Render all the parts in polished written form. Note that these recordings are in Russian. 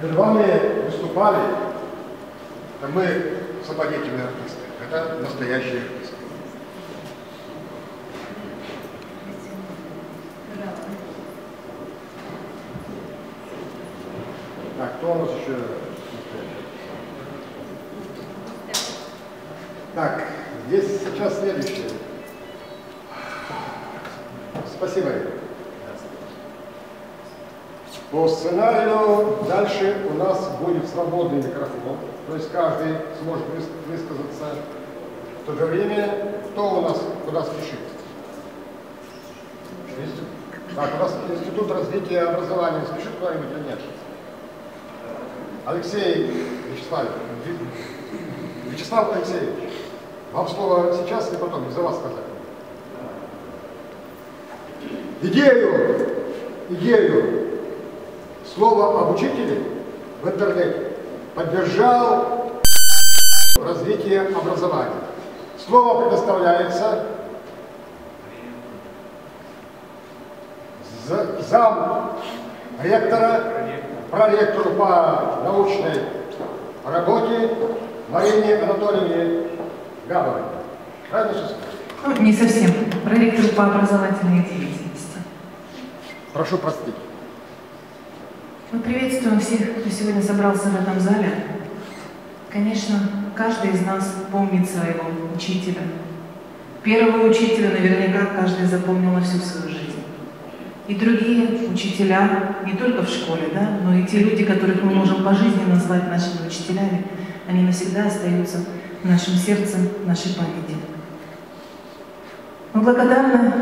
Перед вами выступали, мы самодеятельные артисты. Это настоящие артисты. Так, кто у нас еще настоящий? Так, здесь сейчас следующее. Спасибо. По сценарию дальше у нас будет свободный микрофон, то есть каждый сможет высказаться. В то же время, кто у нас куда спешит? Так, у нас Институт развития образования спешит куда-нибудь или нет? Алексей Вячеслав Алексеевич, вам слово сейчас или потом, не за вас сказать. Идею слова об учителе в интернете поддержал развитие образования. Слово предоставляется зам ректора, проректору по научной работе Марине Анатольевне Габовой. Правильно все сказать? Ну, не совсем. Проректору по образовательной деятельности. Прошу простить. Мы приветствуем всех, кто сегодня собрался в этом зале. Конечно, каждый из нас помнит своего учителя. Первого учителя наверняка каждый запомнил на всю свою жизнь. И другие учителя, не только в школе, да, но и те люди, которых мы можем по жизни назвать нашими учителями, они навсегда остаются в нашем сердце, в нашей памяти. Мы благодарны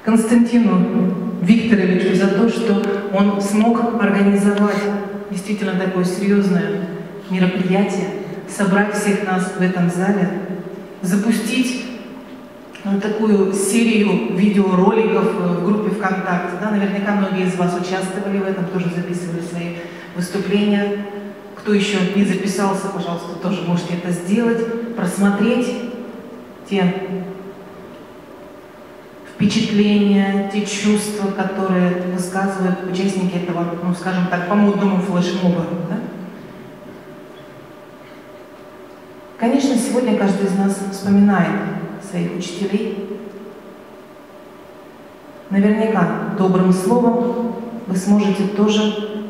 Константину Викторовичу за то, что он смог организовать действительно такое серьезное мероприятие, собрать всех нас в этом зале, запустить такую серию видеороликов в группе ВКонтакте. Да, наверняка многие из вас участвовали в этом, тоже записывали свои выступления. Кто еще не записался, пожалуйста, тоже можете это сделать, просмотреть те впечатления, те чувства, которые высказывают участники этого, ну, скажем так, по-модному флешмоба. Да? Конечно, сегодня каждый из нас вспоминает своих учителей. Наверняка добрым словом вы сможете тоже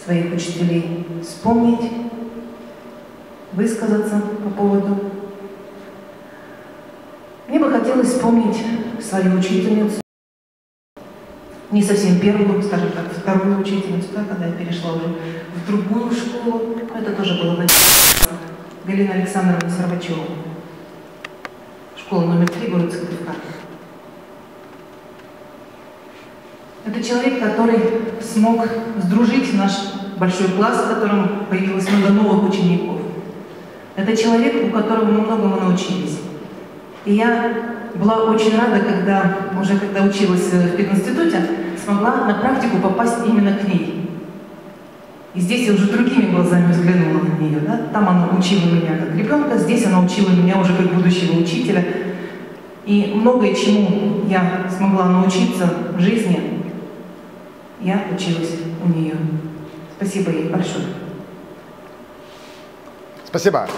своих учителей вспомнить, высказаться по поводу. Мне бы хотелось вспомнить свою учительницу, не совсем первую, скажем так, вторую учительницу, да, когда я перешла уже в другую школу. Это тоже было начало. Галина Александровна Сорбачева. Школа номер 3, город Сыктывкар. Это человек, который смог сдружить наш большой класс, в котором появилось много новых учеников. Это человек, у которого мы многому научились. И я была очень рада, когда училась в пединституте, смогла на практику попасть именно к ней. И здесь я уже другими глазами взглянула на нее. Да? Там она учила меня как ребенка, здесь она учила меня уже как будущего учителя. И многое, чему я смогла научиться в жизни, я училась у нее. Спасибо ей большое. Спасибо.